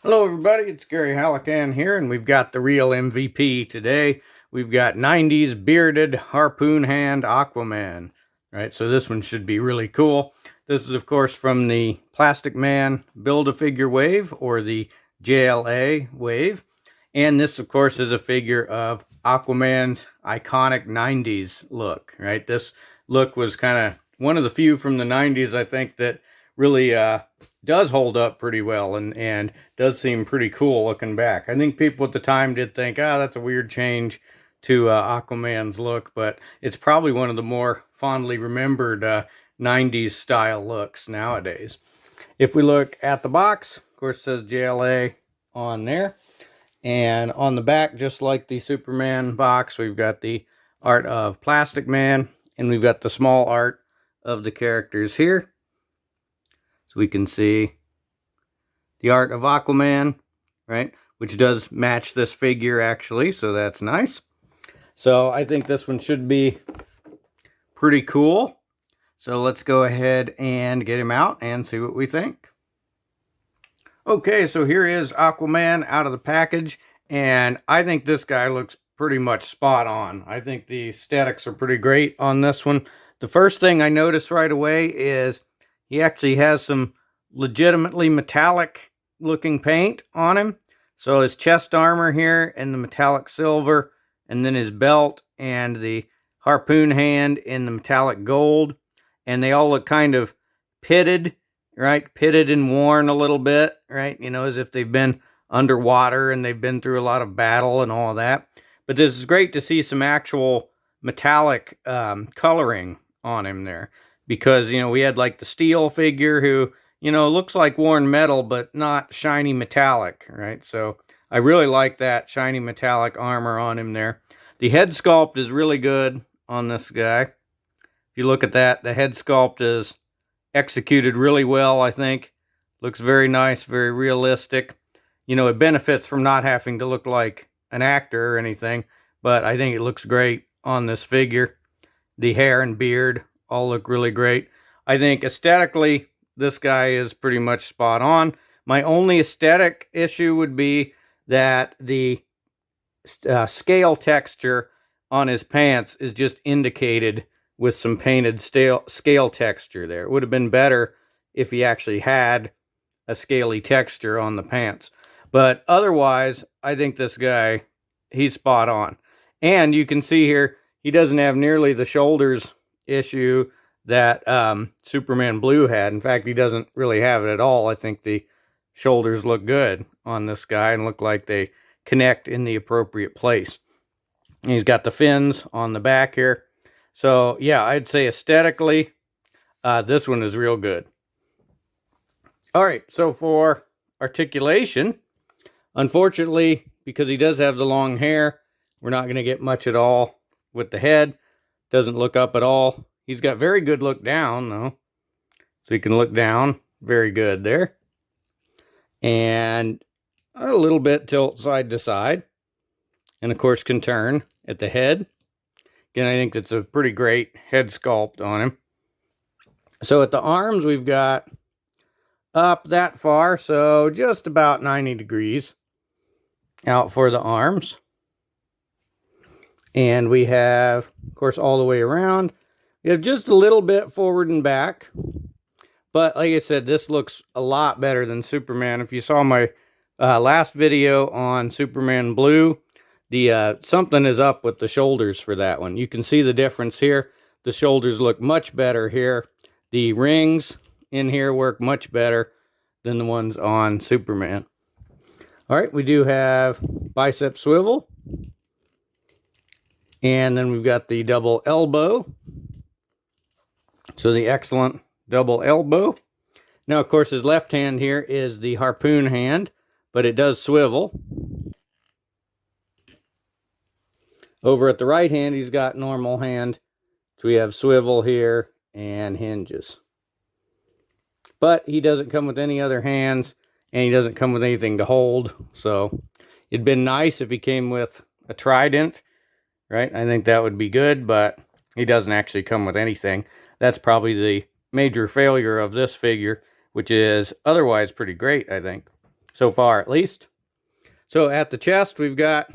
Hello everybody, it's Gary Hallican here, and we've got the real MVP today. We've got 90s bearded harpoon hand Aquaman. Right, so this one should be really cool. This is of course from the Plastic Man Build-A-Figure wave, or the JLA wave. And this of course is a figure of Aquaman's iconic 90s look. Right, this look was kind of one of the few from the 90s, I think, that really does hold up pretty well and does seem pretty cool looking back. I think people at the time did think, that's a weird change to Aquaman's look, but it's probably one of the more fondly remembered 90s style looks nowadays. If we look at the box, of course, it says JLA on there. And on the back, just like the Superman box, we've got the art of Plastic Man, and we've got the small art of the characters here. So we can see the art of Aquaman, right? Which does match this figure actually, so that's nice. So I think this one should be pretty cool. So let's go ahead and get him out and see what we think. Okay, so here is Aquaman out of the package, and I think this guy looks pretty much spot on. I think the aesthetics are pretty great on this one. The first thing I noticed right away is he actually has some legitimately metallic looking paint on him. So his chest armor here and the metallic silver, and then his belt and the harpoon hand in the metallic gold. And they all look kind of pitted, right? Pitted and worn a little bit, right? You know, as if they've been underwater and they've been through a lot of battle and all that. But this is great to see some actual metallic coloring on him there. Because, you know, we had like the steel figure who, you know, looks like worn metal, but not shiny metallic, right? So I really like that shiny metallic armor on him there. The head sculpt is really good on this guy. If you look at that, the head sculpt is executed really well, I think. Looks very nice, very realistic. You know, it benefits from not having to look like an actor or anything, but I think it looks great on this figure. The hair and beard all look really great. I think aesthetically, this guy is pretty much spot on. My only aesthetic issue would be that the scale texture on his pants is just indicated with some painted scale texture there. It would have been better if he actually had a scaly texture on the pants. But otherwise, I think this guy, he's spot on. And you can see here, he doesn't have nearly the shoulders issue that Superman Blue had. In fact, he doesn't really have it at all. I think the shoulders look good on this guy and look like they connect in the appropriate place. And he's got the fins on the back here. So yeah, I'd say aesthetically, this one is real good. All right, so for articulation, unfortunately, because he does have the long hair, we're not going to get much at all with the head. Doesn't look up at all. He's got very good look down, though. So he can look down. Very good there. And a little bit tilt side to side. And, of course, can turn at the head. Again, I think that's a pretty great head sculpt on him. So at the arms, we've got up that far. So just about 90 degrees out for the arms. And we have, of course, all the way around. We have just a little bit forward and back. But like I said, this looks a lot better than Superman. If you saw my last video on Superman Blue, the something is up with the shoulders for that one. You can see the difference here. The shoulders look much better here. The rings in here work much better than the ones on Superman. All right, we do have bicep swivel. And then we've got the double elbow. So the excellent double elbow. Now, of course, his left hand here is the harpoon hand, but it does swivel. Over at the right hand, he's got normal hand. So we have swivel here and hinges. But he doesn't come with any other hands, and he doesn't come with anything to hold. So it'd been nice if he came with a trident, right? I think that would be good, but he doesn't actually come with anything. That's probably the major failure of this figure, which is otherwise pretty great, I think. so far at least. So at the chest, we've got,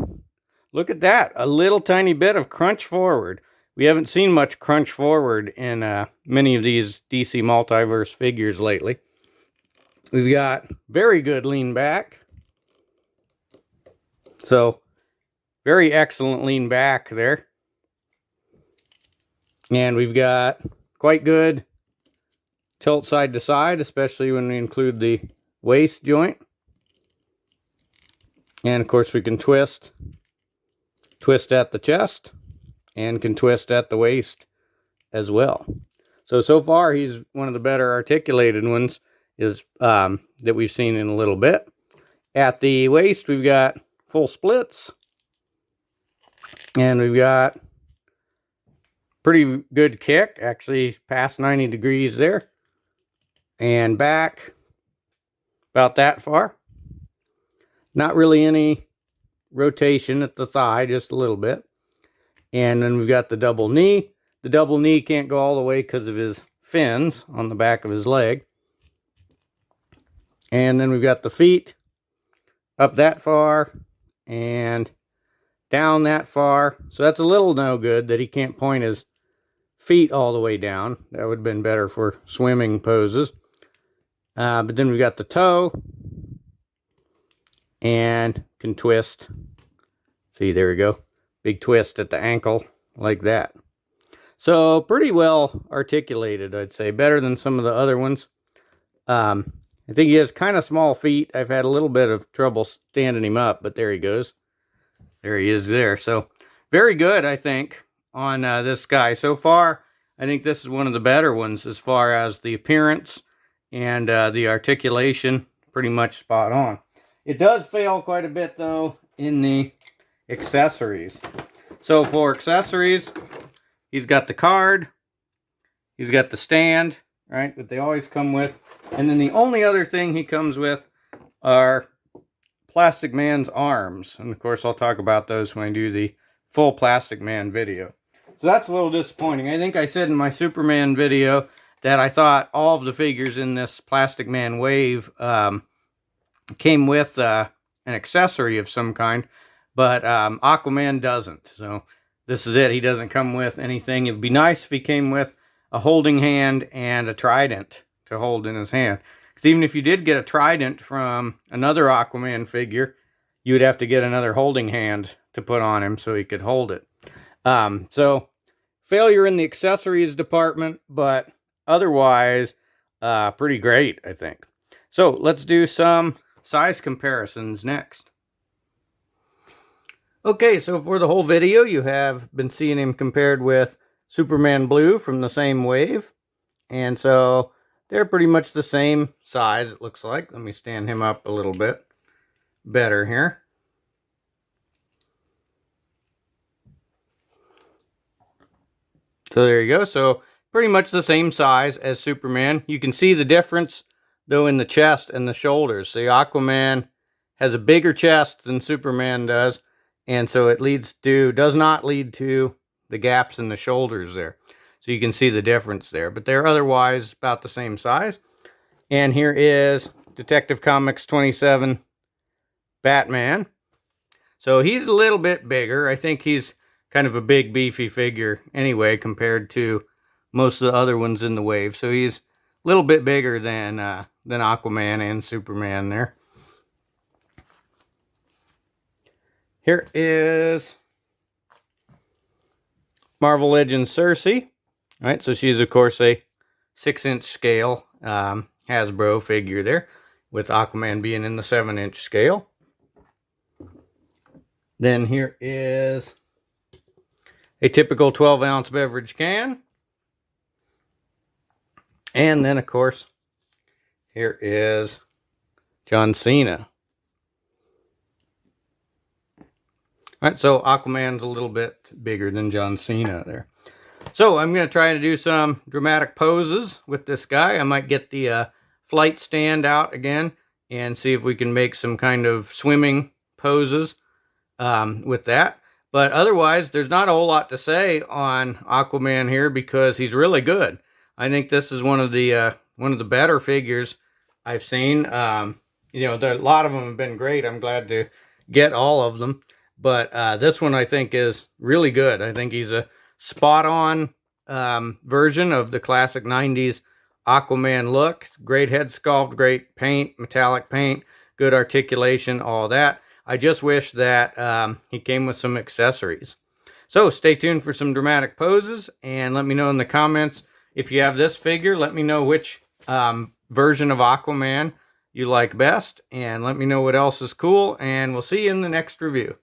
look at that, a little tiny bit of crunch forward. We haven't seen much crunch forward in many of these DC Multiverse figures lately. We've got very good lean back. So, very excellent lean back there. And we've got quite good tilt side to side, especially when we include the waist joint. And of course we can twist at the chest, and can twist at the waist as well. So far he's one of the better articulated ones that we've seen in a little bit. At the waist we've got full splits, and we've got pretty good kick, actually past 90 degrees there, and back about that far. Not really any rotation at the thigh, just a little bit. And then we've got the double knee. The double knee can't go all the way because of his fins on the back of his leg. And then we've got the feet up that far and down that far. So that's a little no good that he can't point his feet all the way down. That would have been better for swimming poses. But then we've got the toe, and can twist. See, there we go. Big twist at the ankle like that. So pretty well articulated, I'd say. Better than some of the other ones. I think he has kind of small feet. I've had a little bit of trouble standing him up, but there he goes. There he is there. So very good, I think, on this guy. So far, I think this is one of the better ones as far as the appearance and the articulation. Pretty much spot on. It does fail quite a bit, though, in the accessories. So for accessories, he's got the card, he's got the stand, right, that they always come with. And then the only other thing he comes with are Plastic Man's arms. And of course, I'll talk about those when I do the full Plastic Man video. So that's a little disappointing. I think I said in my Superman video that I thought all of the figures in this Plastic Man wave came with an accessory of some kind, but Aquaman doesn't. So this is it. He doesn't come with anything. It'd be nice if he came with a holding hand and a trident to hold in his hand. Because even if you did get a trident from another Aquaman figure, you would have to get another holding hand to put on him so he could hold it. So failure in the accessories department, but otherwise pretty great, I think. So let's do some size comparisons next. Okay, so for the whole video, you have been seeing him compared with Superman Blue from the same wave. And so they're pretty much the same size, it looks like. Let me stand him up a little bit better here. So there you go. So pretty much the same size as Superman. You can see the difference, though, in the chest and the shoulders. So Aquaman has a bigger chest than Superman does, and so it does not lead to the gaps in the shoulders there. So you can see the difference there, but they're otherwise about the same size. And here is Detective Comics 27 Batman. So he's a little bit bigger. I think he's kind of a big, beefy figure anyway compared to most of the other ones in the wave. So he's a little bit bigger than Aquaman and Superman there. Here is Marvel Legends Cersei. All right, so she's, of course, a 6-inch scale Hasbro figure there, with Aquaman being in the 7-inch scale. Then here is a typical 12-ounce beverage can. And then, of course, here is John Cena. All right, so Aquaman's a little bit bigger than John Cena there. So I'm going to try to do some dramatic poses with this guy. I might get the flight stand out again and see if we can make some kind of swimming poses with that. But otherwise, there's not a whole lot to say on Aquaman here because he's really good. I think this is one of the better figures I've seen. You know, a lot of them have been great. I'm glad to get all of them. But this one I think is really good. I think he's a spot on version of the classic 90s Aquaman look. Great head sculpt, great paint, metallic paint, good articulation, all that. I just wish that he came with some accessories. So stay tuned for some dramatic poses, and let me know in the comments if you have this figure. Let me know which version of Aquaman you like best, and let me know what else is cool, and we'll see you in the next review.